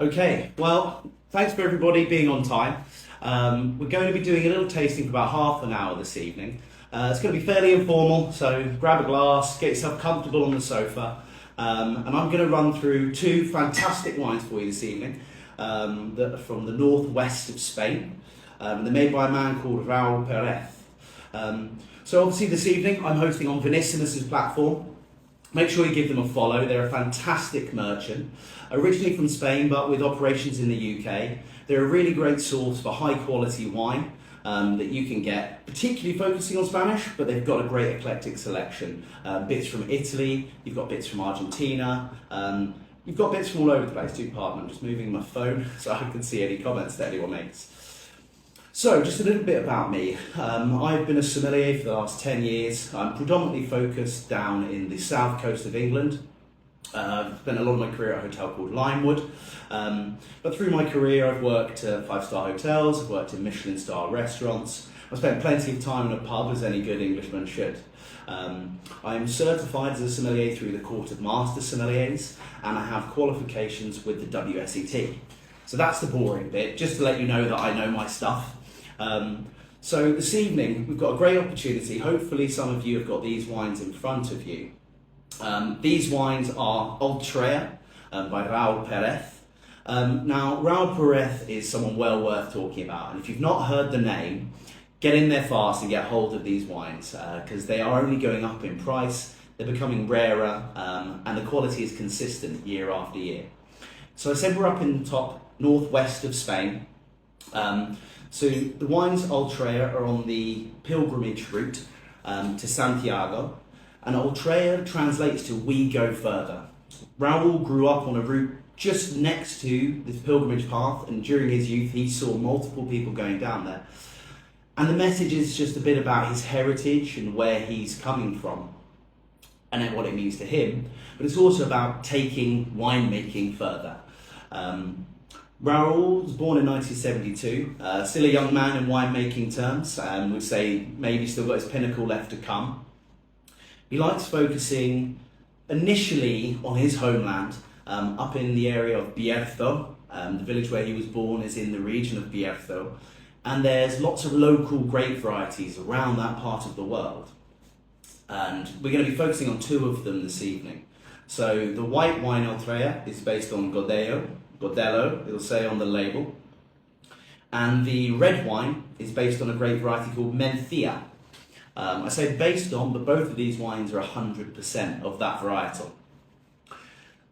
Okay, well, thanks for everybody being on time. We're going to be doing a little tasting for about half an hour this evening. It's going to be fairly informal, so grab a glass, get yourself comfortable on the sofa, and I'm going to run through two fantastic wines for you this evening that are from the northwest of Spain. They're made by a man called Raúl Pérez. So obviously this evening I'm hosting on Vinissimus' platform. Make sure you give them a follow. They're a fantastic merchant, originally from Spain but with operations in the UK. They're a really great source for high quality wine that you can get, particularly focusing on Spanish, but they've got a great eclectic selection. Bits from Italy, you've got bits from Argentina, you've got bits from all over the place too. Pardon, I'm just moving my phone so I can see any comments that anyone makes. So, just a little bit about me. I've been a sommelier for the last 10 years. I'm predominantly focused down in the south coast of England. I've spent a lot of my career at a hotel called Limewood. But through my career, I've worked at five-star hotels, I've worked in Michelin-star restaurants. I've spent plenty of time in a pub, as any good Englishman should. I am certified as a sommelier through the Court of Master Sommeliers, and I have qualifications with the WSET. So that's the boring bit, just to let you know that I know my stuff. So this evening we've got a great opportunity. Hopefully some of you have got these wines in front of you. These wines are Ultreia by Raúl Pérez. Now Raúl Pérez is someone well worth talking about, and if you've not heard the name, get in there fast and get hold of these wines because they are only going up in price, they're becoming rarer, and the quality is consistent year after year. So I said we're up in the top northwest of Spain. So the wines Ultreia are on the pilgrimage route to Santiago, and Ultreia translates to "we go further." Raúl grew up on a route just next to this pilgrimage path, and during his youth he saw multiple people going down there. And the message is just a bit about his heritage and where he's coming from, and then what it means to him, but it's also about taking winemaking further. Raúl was born in 1972, still a young man in winemaking terms, and would say maybe still got his pinnacle left to come. He likes focusing initially on his homeland, up in the area of Bierzo. The village where he was born is in the region of Bierzo, and there's lots of local grape varieties around that part of the world. And we're going to be focusing on two of them this evening. So the white wine Ultreia is based on Godello, it'll say on the label. And the red wine is based on a grape variety called Mencía. I say based on, but both of these wines are 100% of that varietal.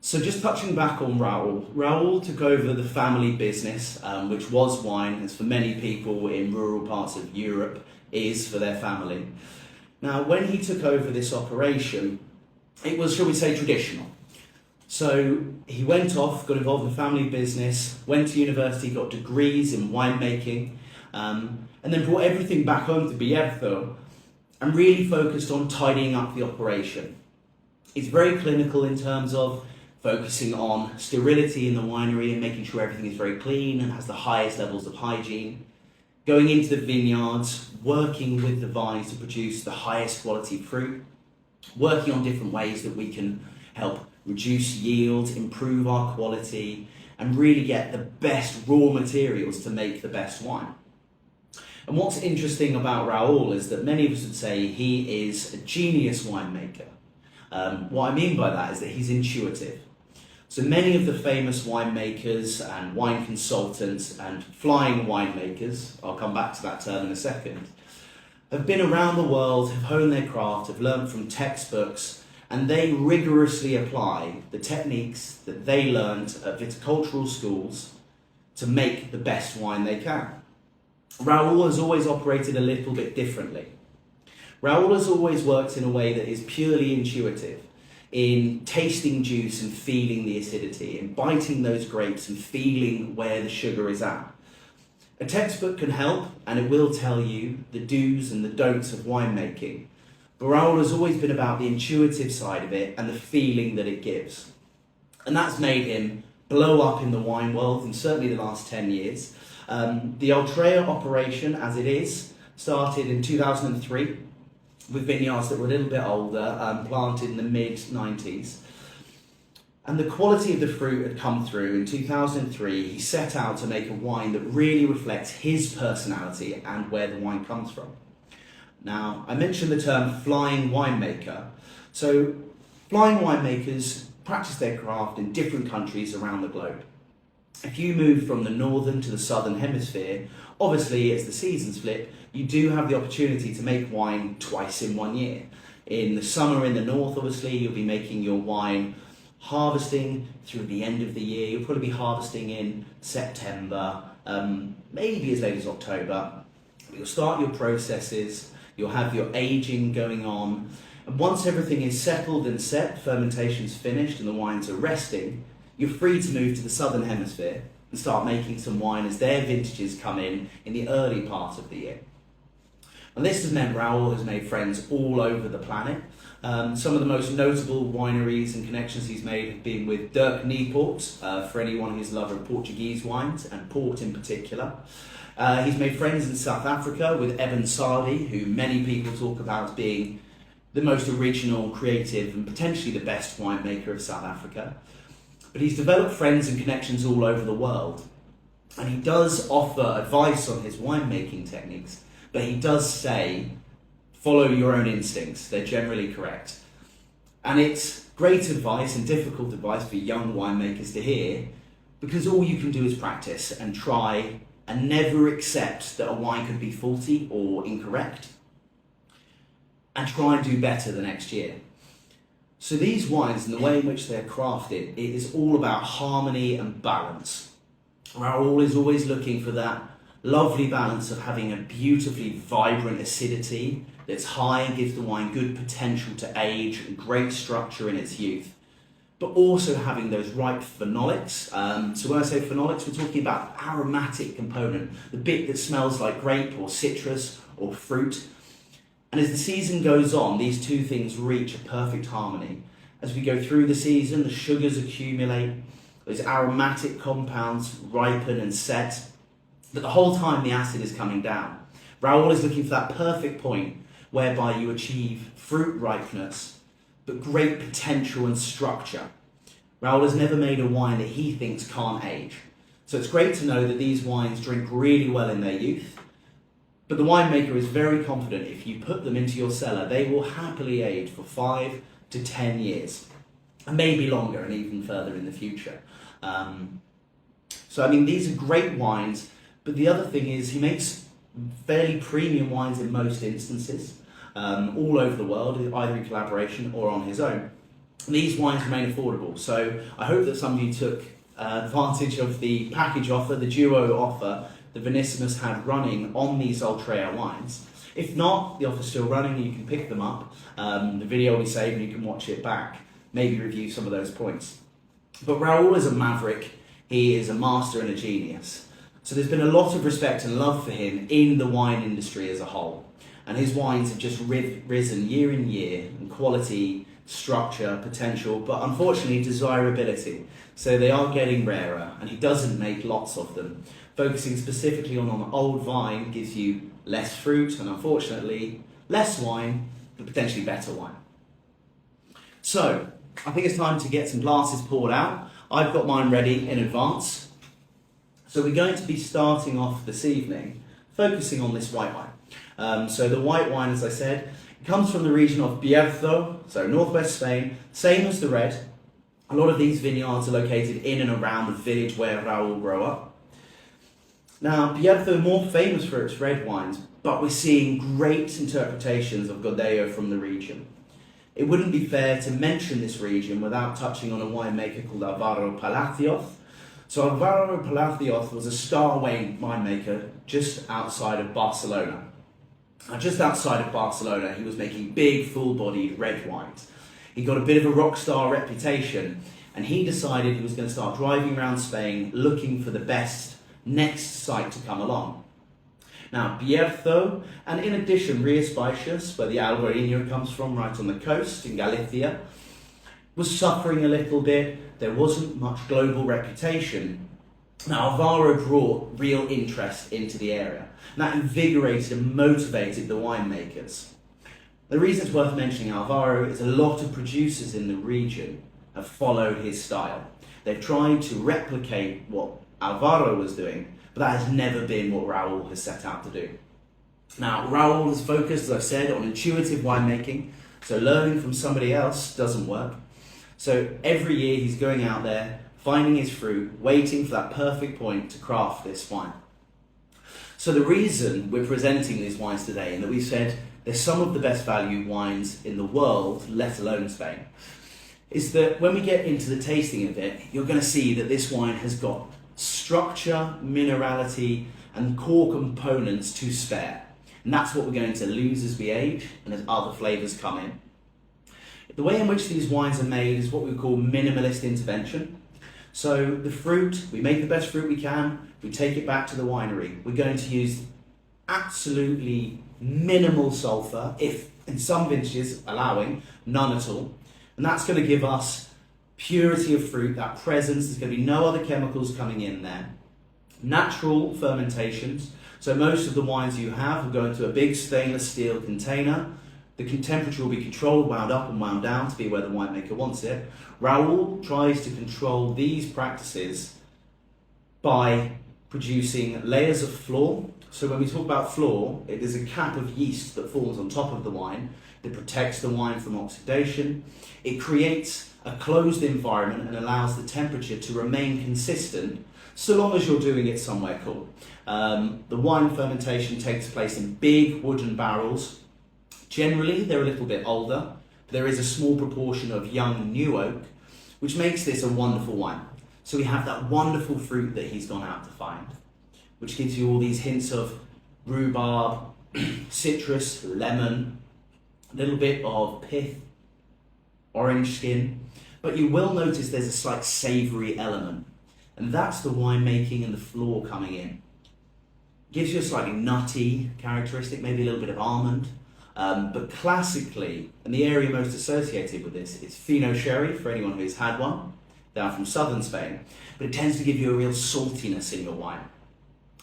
So just touching back on Raúl. Raúl took over the family business, which was wine, as for many people in rural parts of Europe is for their family. Now, when he took over this operation, it was, shall we say, traditional. So he went off, got involved in family business, went to university, got degrees in winemaking, and then brought everything back home to Bierzo and really focused on tidying up the operation. It's very clinical in terms of focusing on sterility in the winery and making sure everything is very clean and has the highest levels of hygiene. Going into the vineyards, working with the vines to produce the highest quality fruit, working on different ways that we can help reduce yield, improve our quality, and really get the best raw materials to make the best wine. And what's interesting about Raúl is that many of us would say he is a genius winemaker. What I mean by that is that he's intuitive. So many of the famous winemakers and wine consultants and flying winemakers, I'll come back to that term in a second, have been around the world, have honed their craft, have learned from textbooks, and they rigorously apply the techniques that they learned at viticultural schools to make the best wine they can. Raúl has always operated a little bit differently. Raúl has always worked in a way that is purely intuitive, in tasting juice and feeling the acidity, in biting those grapes and feeling where the sugar is at. A textbook can help, and it will tell you the do's and the don'ts of winemaking. But Raúl has always been about the intuitive side of it and the feeling that it gives. And that's made him blow up in the wine world in certainly the last 10 years. The Ultreia operation, as it is, started in 2003 with vineyards that were a little bit older, planted in the mid-90s. And the quality of the fruit had come through. In 2003, he set out to make a wine that really reflects his personality and where the wine comes from. Now, I mentioned the term flying winemaker. So, flying winemakers practice their craft in different countries around the globe. If you move from the northern to the southern hemisphere, obviously as the seasons flip, you do have the opportunity to make wine twice in 1 year. In the summer in the north, obviously, you'll be making your wine harvesting through the end of the year. You'll probably be harvesting in September, maybe as late as October. You'll start your processes, you'll have your aging going on, and once everything is settled and set, fermentation's finished and the wines are resting, you're free to move to the southern hemisphere and start making some wine as their vintages come in the early part of the year. And this has meant Raoul has made friends all over the planet. Some of the most notable wineries and connections he's made have been with Dirk Niepoort, for anyone who's a lover of Portuguese wines, and port in particular. He's made friends in South Africa with Evan Sardi, who many people talk about as being the most original, creative, and potentially the best winemaker of South Africa. But he's developed friends and connections all over the world. And he does offer advice on his winemaking techniques, but he does say, follow your own instincts, they're generally correct. And it's great advice and difficult advice for young winemakers to hear, because all you can do is practice and try and never accept that a wine could be faulty or incorrect, and try and do better the next year. So these wines and the way in which they're crafted, it is all about harmony and balance. Raoul is always looking for that lovely balance of having a beautifully vibrant acidity that's high and gives the wine good potential to age and great structure in its youth, but also having those ripe phenolics. So when I say phenolics, we're talking about aromatic component, the bit that smells like grape or citrus or fruit. And as the season goes on, these two things reach a perfect harmony. As we go through the season, the sugars accumulate, those aromatic compounds ripen and set, but the whole time the acid is coming down. Raoul is looking for that perfect point whereby you achieve fruit ripeness, but great potential and structure. Raoul has never made a wine that he thinks can't age. So it's great to know that these wines drink really well in their youth, but the winemaker is very confident if you put them into your cellar, they will happily age for 5 to 10 years, and maybe longer and even further in the future. So I mean, these are great wines, but the other thing is he makes fairly premium wines in most instances, all over the world, either in collaboration or on his own. And these wines remain affordable, so I hope that some of you took advantage of the package offer, the duo offer, the Vinissimus had running on these Ultreia wines. If not, the offer's still running and you can pick them up. The video will be saved and you can watch it back, maybe review some of those points. But Raoul is a maverick, he is a master and a genius. So there's been a lot of respect and love for him in the wine industry as a whole. And his wines have just risen year in year in quality, structure, potential, but unfortunately desirability. So they are getting rarer and he doesn't make lots of them. Focusing specifically on old vine gives you less fruit and unfortunately less wine, but potentially better wine. So I think it's time to get some glasses poured out. I've got mine ready in advance. So we're going to be starting off this evening focusing on this white wine. So the white wine, as I said, comes from the region of Bierzo, so northwest Spain, same as the red. A lot of these vineyards are located in and around the village where Raoul grew up. Now, Bierzo more famous for its red wines, but we're seeing great interpretations of Godello from the region. It wouldn't be fair to mention this region without touching on a winemaker called Álvaro Palacios. So Álvaro Palacios was a star winemaker just outside of Barcelona. Now, just outside of Barcelona, he was making big, full-bodied red wines. He got a bit of a rock star reputation, and he decided he was going to start driving around Spain looking for the best next site to come along. Now, Bierzo, and in addition, Rías Baixas, where the Albarino comes from, right on the coast in Galicia, was suffering a little bit. There wasn't much global reputation. Now, Álvaro brought real interest into the area, and that invigorated and motivated the winemakers. The reason it's worth mentioning Álvaro is a lot of producers in the region have followed his style. They've tried to replicate what Alvaro was doing, but that has never been what Raul has set out to do. Now, Raul is focused, as I've said, on intuitive winemaking, so learning from somebody else doesn't work. So every year he's going out there, finding his fruit, waiting for that perfect point to craft this wine. So the reason we're presenting these wines today, and that we said they're some of the best value wines in the world, let alone Spain, is that when we get into the tasting of it, you're going to see that this wine has got structure, minerality, and core components to spare. And that's what we're going to lose as we age and as other flavours come in. The way in which these wines are made is what we call minimalist intervention. So the fruit, we make the best fruit we can, we take it back to the winery. We're going to use absolutely minimal sulfur, if in some vintages allowing none at all. And that's going to give us purity of fruit, that presence. There's going to be no other chemicals coming in there. Natural fermentations. So most of the wines you have will go into a big stainless steel container. The temperature will be controlled, wound up and wound down to be where the winemaker wants it. Raul tries to control these practices by producing layers of floor. So when we talk about floor, it is a cap of yeast that forms on top of the wine that protects the wine from oxidation. It creates a closed environment and allows the temperature to remain consistent so long as you're doing it somewhere cool. The wine fermentation takes place in big wooden barrels. Generally, they're a little bit older. There is a small proportion of young new oak, which makes this a wonderful wine. So we have that wonderful fruit that he's gone out to find, which gives you all these hints of rhubarb, citrus, lemon, a little bit of pith, orange skin. But you will notice there's a slight savoury element, and that's the winemaking and the floor coming in. Gives you a slightly nutty characteristic, maybe a little bit of almond. But classically, and the area most associated with this is Fino Sherry, for anyone who's had one, down from southern Spain. But it tends to give you a real saltiness in your wine.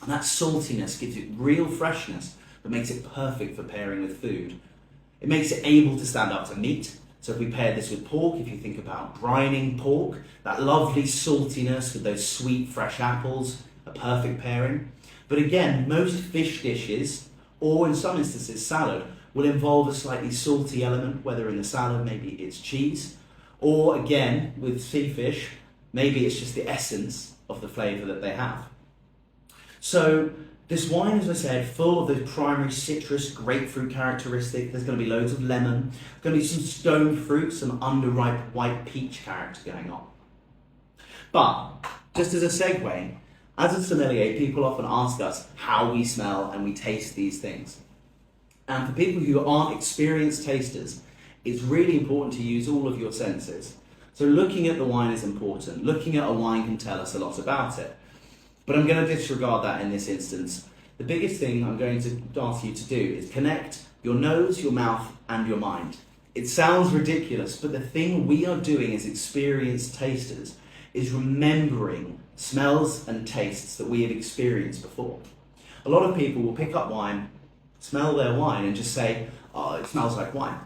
And that saltiness gives it real freshness, but makes it perfect for pairing with food. It makes it able to stand up to meat. So if we pair this with pork, if you think about brining pork, that lovely saltiness with those sweet fresh apples, a perfect pairing. But again, most fish dishes, or in some instances salad, will involve a slightly salty element, whether in the salad maybe it's cheese, or again with sea fish, maybe it's just the essence of the flavour that they have. So this wine, as I said, full of those primary citrus, grapefruit characteristic. There's going to be loads of lemon. There's going to be some stone fruit, some underripe white peach character going on. But just as a segue, as a sommelier, people often ask us how we smell and we taste these things. And for people who aren't experienced tasters, it's really important to use all of your senses. So looking at the wine is important. Looking at a wine can tell us a lot about it. But I'm going to disregard that in this instance. The biggest thing I'm going to ask you to do is connect your nose, your mouth, and your mind. It sounds ridiculous, but the thing we are doing as experienced tasters is remembering smells and tastes that we have experienced before. A lot of people will pick up wine, smell their wine, and just say, oh, it smells like wine.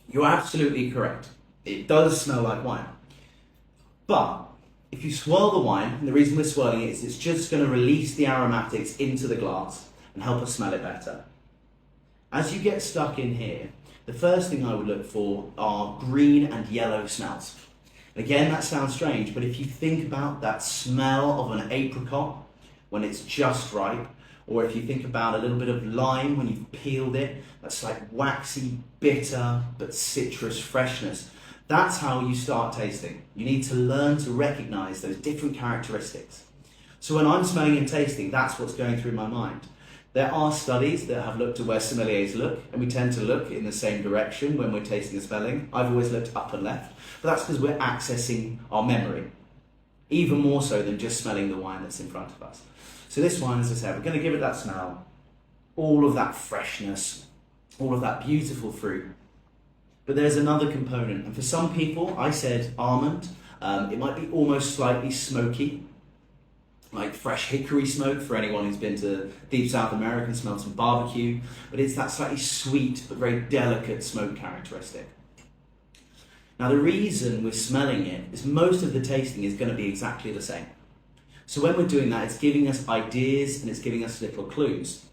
You're absolutely correct. It does smell like wine. But if you swirl the wine, and the reason we're swirling it is it's just going to release the aromatics into the glass and help us smell it better. As you get stuck in here, the first thing I would look for are green and yellow smells. Again, that sounds strange, but if you think about that smell of an apricot when it's just ripe, or if you think about a little bit of lime when you've peeled it, that's like waxy, bitter, but citrus freshness. That's how you start tasting. You need to learn to recognize those different characteristics. So when I'm smelling and tasting, that's what's going through my mind. There are studies that have looked at where sommeliers look, and we tend to look in the same direction when we're tasting and smelling. I've always looked up and left, but that's because we're accessing our memory, even more so than just smelling the wine that's in front of us. So this wine, as I said, we're going to give it that smell, all of that freshness, all of that beautiful fruit. But there's another component, and for some people, I said almond. It might be almost slightly smoky, like fresh hickory smoke for anyone who's been to deep South America and smelled some barbecue. But it's that slightly sweet but very delicate smoke characteristic. Now the reason we're smelling it is most of the tasting is going to be exactly the same. So when we're doing that, it's giving us ideas and it's giving us little clues.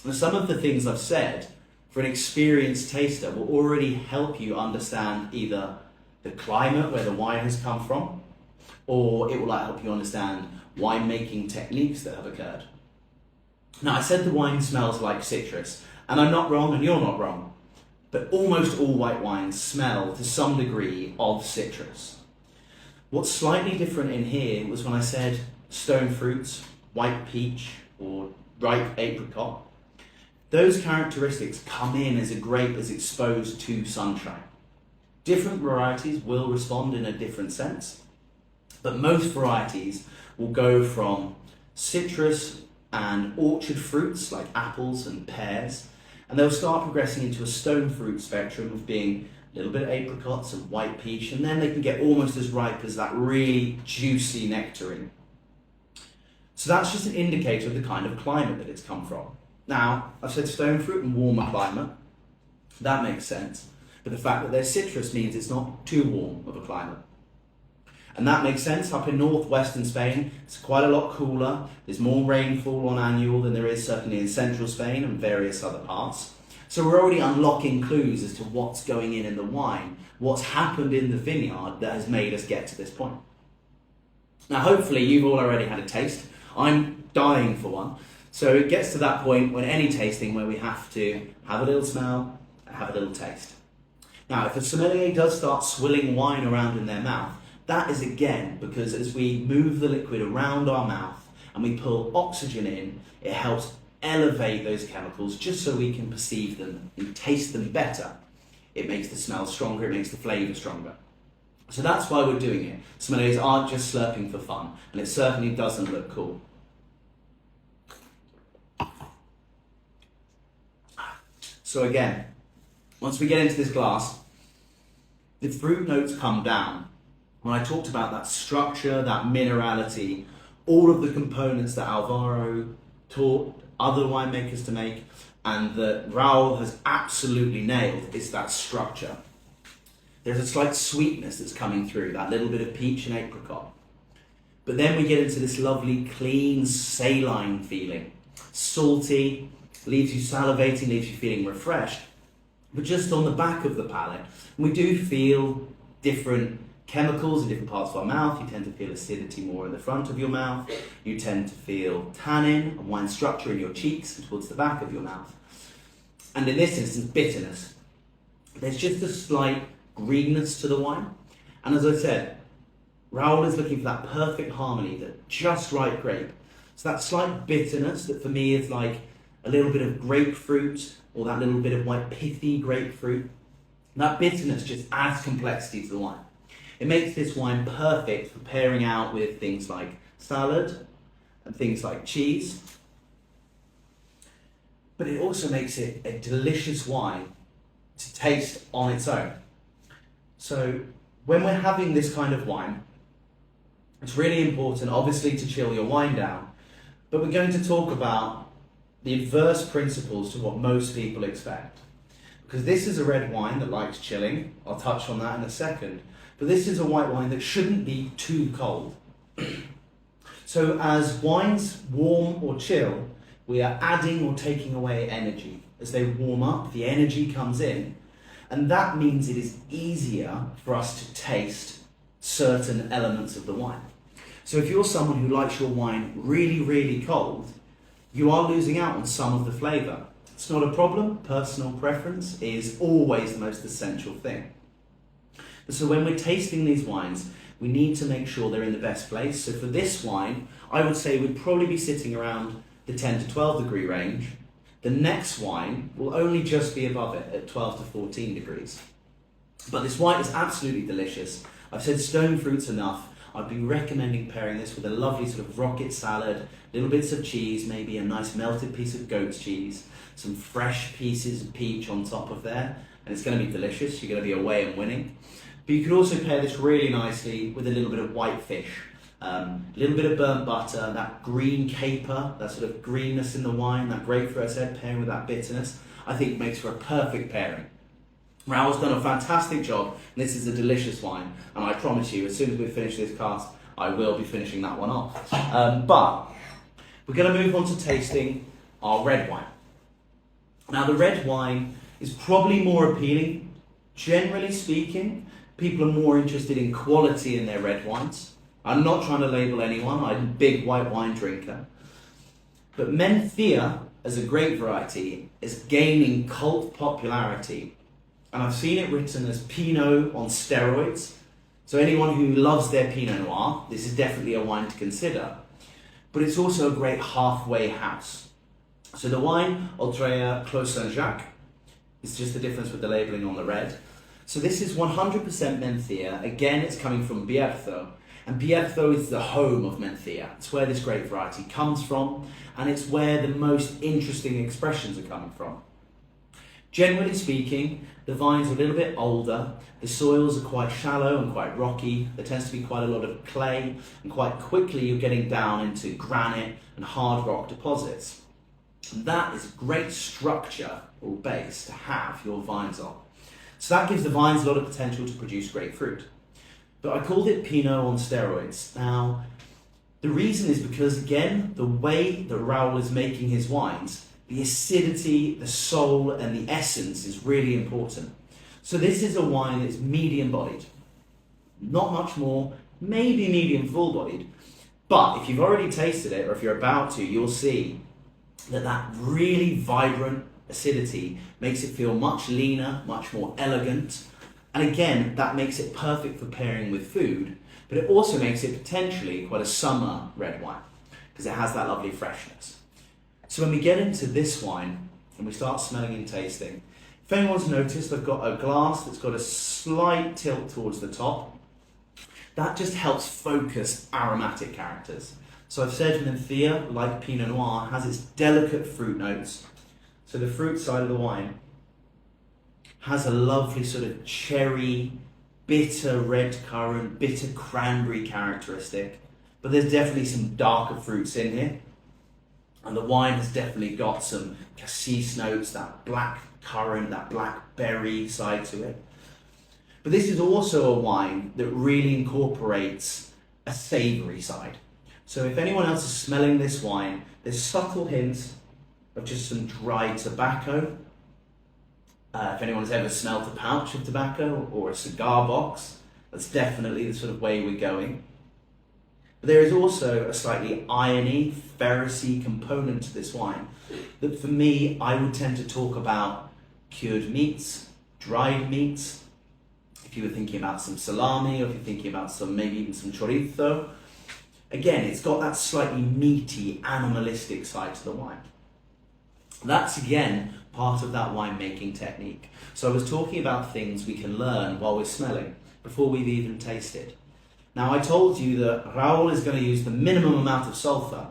Now some of the things I've said for an experienced taster will already help you understand either the climate where the wine has come from, or it will help you understand winemaking techniques that have occurred. Now I said the wine smells like citrus, and I'm not wrong and you're not wrong, but almost all white wines smell to some degree of citrus. What's slightly different in here was when I said stone fruits, white peach, or ripe apricot. Those characteristics come in as a grape is exposed to sunshine. Different varieties will respond in a different sense, but most varieties will go from citrus and orchard fruits like apples and pears, and they'll start progressing into a stone fruit spectrum of being a little bit of apricots and white peach, and then they can get almost as ripe as that really juicy nectarine. So that's just an indicator of the kind of climate that it's come from. Now, I've said stone fruit and warmer climate. That makes sense. But the fact that there's citrus means it's not too warm of a climate. And that makes sense. Up in northwestern Spain, it's quite a lot cooler. There's more rainfall on annual than there is certainly in central Spain and various other parts. So we're already unlocking clues as to what's going in the wine, what's happened in the vineyard that has made us get to this point. Now, hopefully you've all already had a taste. I'm dying for one. So it gets to that point when any tasting where we have to have a little smell and have a little taste. Now, if a sommelier does start swilling wine around in their mouth, that is again because as we move the liquid around our mouth and we pull oxygen in, it helps elevate those chemicals just so we can perceive them and taste them better. It makes the smell stronger, it makes the flavour stronger. So that's why we're doing it. Sommeliers aren't just slurping for fun, and it certainly doesn't look cool. So again, once we get into this glass, the fruit notes come down. When I talked about that structure, that minerality, all of the components that Alvaro taught other winemakers to make, and that Raul has absolutely nailed, is that structure. There's a slight sweetness that's coming through, that little bit of peach and apricot. But then we get into this lovely, clean, saline feeling. Salty, leaves you salivating, leaves you feeling refreshed. But just on the back of the palate, we do feel different chemicals in different parts of our mouth. You tend to feel acidity more in the front of your mouth. You tend to feel tannin and wine structure in your cheeks and towards the back of your mouth. And in this instance, bitterness. There's just a slight greenness to the wine. And as I said, Raul is looking for that perfect harmony, that just right grape. So that slight bitterness that for me is like a little bit of grapefruit, or that little bit of white pithy grapefruit. That bitterness just adds complexity to the wine. It makes this wine perfect for pairing out with things like salad and things like cheese. But it also makes it a delicious wine to taste on its own. So when we're having this kind of wine, it's really important, obviously, to chill your wine down. But we're going to talk about the inverse principles to what most people expect. Because this is a red wine that likes chilling. I'll touch on that in a second. But this is a white wine that shouldn't be too cold. So as wines warm or chill, we are adding or taking away energy. As they warm up, the energy comes in. And that means it is easier for us to taste certain elements of the wine. So if you're someone who likes your wine really, really cold, you are losing out on some of the flavour. It's not a problem. Personal preference is always the most essential thing. So when we're tasting these wines, we need to make sure they're in the best place. So for this wine, I would say we'd probably be sitting around the 10 to 12 degree range. The next wine will only just be above it at 12 to 14 degrees. But this wine is absolutely delicious. I've said stone fruit's enough. I'd be recommending pairing this with a lovely sort of rocket salad, little bits of cheese, maybe a nice melted piece of goat's cheese, some fresh pieces of peach on top of there, and it's going to be delicious. You're going to be away and winning. But you could also pair this really nicely with a little bit of white fish, a little bit of burnt butter, that green caper, that sort of greenness in the wine, that grapefruit I said, pairing with that bitterness, I think makes for a perfect pairing. Raoul's done a fantastic job, and this is a delicious wine, and I promise you, as soon as we finish this cast, I will be finishing that one off. But we're going to move on to tasting our red wine. Now, the red wine is probably more appealing. Generally speaking, people are more interested in quality in their red wines. I'm not trying to label anyone, I'm a big white wine drinker. But Mencia, as a grape variety, is gaining cult popularity. And I've seen it written as Pinot on steroids. So anyone who loves their Pinot Noir, this is definitely a wine to consider. But it's also a great halfway house. So the wine, Ultreia Clos Saint-Jacques, is just the difference with the labelling on the red. So this is 100% Mencia. Again, it's coming from Bierzo. And Bierzo is the home of Mencia. It's where this grape variety comes from, and it's where the most interesting expressions are coming from. Generally speaking, the vines are a little bit older, the soils are quite shallow and quite rocky, there tends to be quite a lot of clay, and quite quickly you're getting down into granite and hard rock deposits. And that is a great structure or base to have your vines on. So that gives the vines a lot of potential to produce great fruit. But I called it Pinot on steroids. Now, the reason is because, again, the way that Raoul is making his wines, the acidity, the soul, and the essence is really important. So this is a wine that's medium-bodied. Not much more, maybe medium full-bodied. But if you've already tasted it, or if you're about to, you'll see that that really vibrant acidity makes it feel much leaner, much more elegant. And again, that makes it perfect for pairing with food, but it also makes it potentially quite a summer red wine, because it has that lovely freshness. So when we get into this wine and we start smelling and tasting, if anyone's noticed, I've got a glass that's got a slight tilt towards the top. That just helps focus aromatic characters. So I've said Mencia, like Pinot Noir, has its delicate fruit notes. So the fruit side of the wine has a lovely sort of cherry, bitter red currant, bitter cranberry characteristic. But there's definitely some darker fruits in here. And the wine has definitely got some cassis notes, that black currant, that black berry side to it. But this is also a wine that really incorporates a savoury side. So if anyone else is smelling this wine, there's subtle hints of just some dried tobacco. If anyone's ever smelt a pouch of tobacco or a cigar box, that's definitely the sort of way we're going. But there is also a slightly irony, ferrousy component to this wine that for me, I would tend to talk about cured meats, dried meats. If you were thinking about some salami, or if you're thinking about some, maybe even some chorizo. Again, it's got that slightly meaty, animalistic side to the wine. That's again part of that winemaking technique. So I was talking about things we can learn while we're smelling before we've even tasted. Now I told you that Raoul is going to use the minimum amount of sulfur.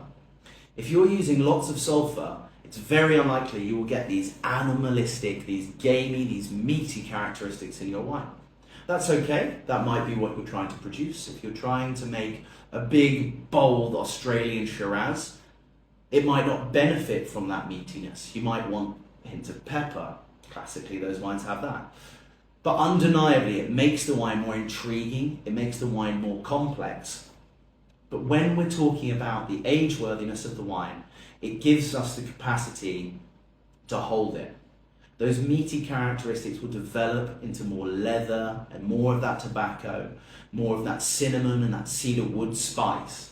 If you're using lots of sulfur, it's very unlikely you will get these animalistic, these gamey, these meaty characteristics in your wine. That's okay, that might be what you're trying to produce. If you're trying to make a big, bold Australian Shiraz, it might not benefit from that meatiness. You might want a hint of pepper. Classically, those wines have that. But undeniably, it makes the wine more intriguing, it makes the wine more complex. But when we're talking about the age-worthiness of the wine, it gives us the capacity to hold it. Those meaty characteristics will develop into more leather and more of that tobacco, more of that cinnamon and that cedar wood spice.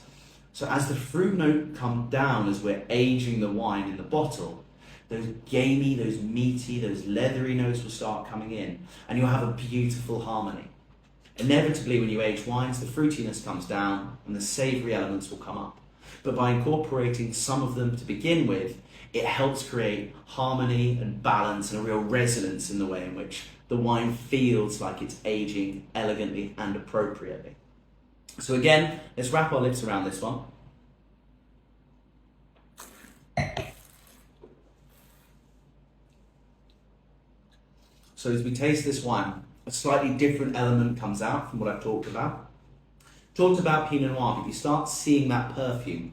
So as the fruit note comes down as we're aging the wine in the bottle, those gamey, those meaty, those leathery notes will start coming in, and you'll have a beautiful harmony. Inevitably, when you age wines, the fruitiness comes down and the savoury elements will come up. But by incorporating some of them to begin with, it helps create harmony and balance and a real resonance in the way in which the wine feels like it's aging elegantly and appropriately. So again, let's wrap our lips around this one. So as we taste this wine, a slightly different element comes out from what I've talked about. Talked about Pinot Noir, but you start seeing that perfume.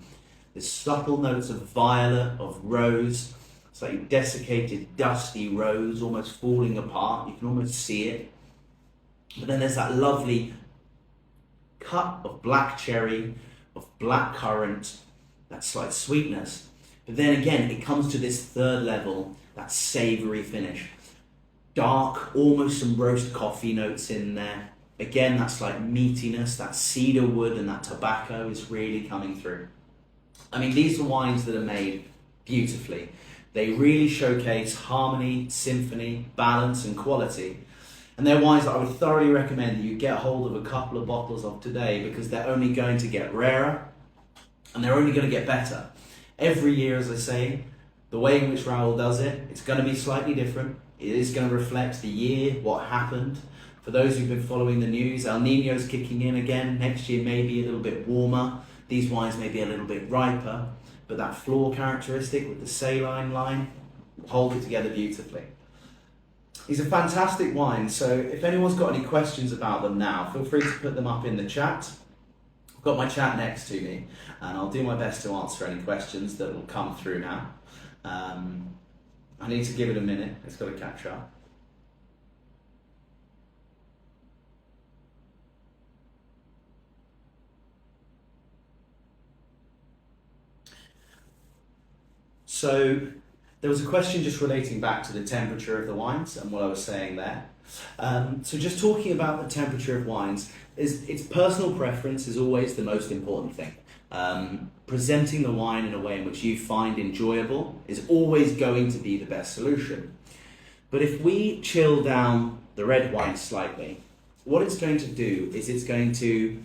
There's subtle notes of violet, of rose, slightly desiccated, dusty rose, almost falling apart. You can almost see it. But then there's that lovely cut of black cherry, of black currant, that slight sweetness. But then again, it comes to this third level, that savoury finish. Dark, almost some roast coffee notes in there. Again, that slight meatiness, that cedar wood and that tobacco is really coming through. I mean, these are wines that are made beautifully. They really showcase harmony, symphony, balance and quality. And they're wines that I would thoroughly recommend that you get hold of a couple of bottles of today, because they're only going to get rarer and they're only going to get better. Every year, as I say, the way in which Raoul does it, it's going to be slightly different. It is going to reflect the year, what happened. For those who've been following the news, El Niño's kicking in again. Next year may be a little bit warmer. These wines may be a little bit riper, but that floor characteristic with the saline line will hold it together beautifully. These are fantastic wines, so if anyone's got any questions about them now, feel free to put them up in the chat. I've got my chat next to me, and I'll do my best to answer any questions that will come through now. I need to give it a minute, it's got to catch up. So there was a question just relating back to the temperature of the wines and what I was saying there. So just talking about the temperature of wines, its personal preference is always the most important thing. Presenting the wine in a way in which you find enjoyable is always going to be the best solution. But if we chill down the red wine slightly, what it's going to do is it's going to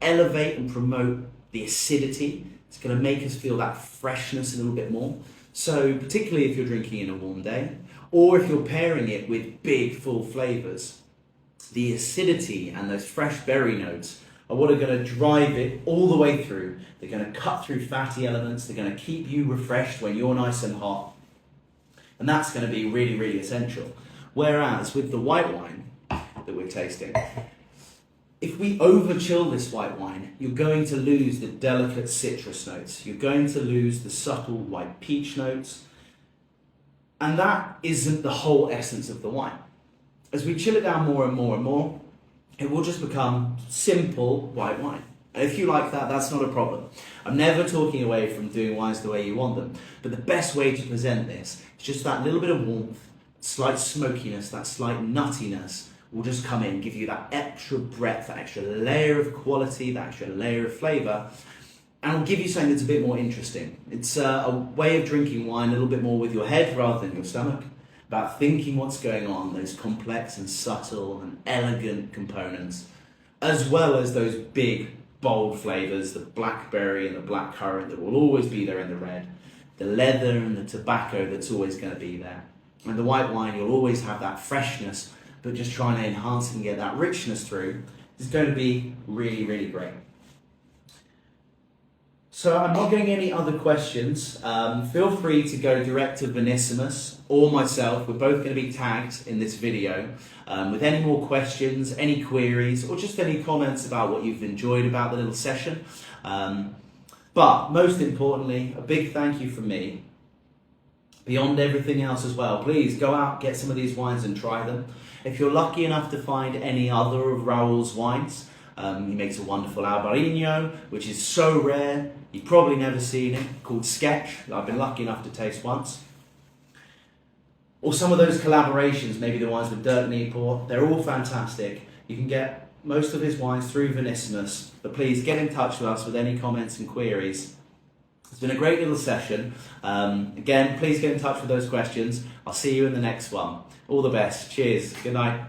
elevate and promote the acidity. It's going to make us feel that freshness a little bit more. So particularly if you're drinking in a warm day, or if you're pairing it with big full flavours, the acidity and those fresh berry notes are what are going to drive it all the way through. They're going to cut through fatty elements. They're going to keep you refreshed when you're nice and hot. And that's going to be really, really essential. Whereas with the white wine that we're tasting, if we over chill this white wine, you're going to lose the delicate citrus notes. You're going to lose the subtle white peach notes. And that isn't the whole essence of the wine. As we chill it down more and more and more, it will just become simple white wine. And if you like that, that's not a problem. I'm never talking away from doing wines the way you want them. But the best way to present this is just that little bit of warmth, slight smokiness, that slight nuttiness will just come in, give you that extra breadth, that extra layer of quality, that extra layer of flavour, and will give you something that's a bit more interesting. It's a way of drinking wine a little bit more with your head rather than your stomach, about thinking what's going on, those complex and subtle and elegant components, as well as those big, bold flavours, the blackberry and the blackcurrant that will always be there in the red, the leather and the tobacco that's always going to be there. And the white wine, you'll always have that freshness, but just trying to enhance it and get that richness through is going to be really, really great. So I'm not getting any other questions. Feel free to go direct to Vinissimus or myself. We're both going to be tagged in this video with any more questions, any queries, or just any comments about what you've enjoyed about the little session. But most importantly, a big thank you from me. Beyond everything else as well, please go out, get some of these wines and try them. If you're lucky enough to find any other of Raoul's wines, he makes a wonderful Albarino, which is so rare, you've probably never seen it, called Sketch, that I've been lucky enough to taste once. Or some of those collaborations, maybe the ones with Dirk Newport, they're all fantastic. You can get most of his wines through Vinissimus, but please get in touch with us with any comments and queries. It's been a great little session. Again, please get in touch with those questions. I'll see you in the next one. All the best. Cheers. Good night.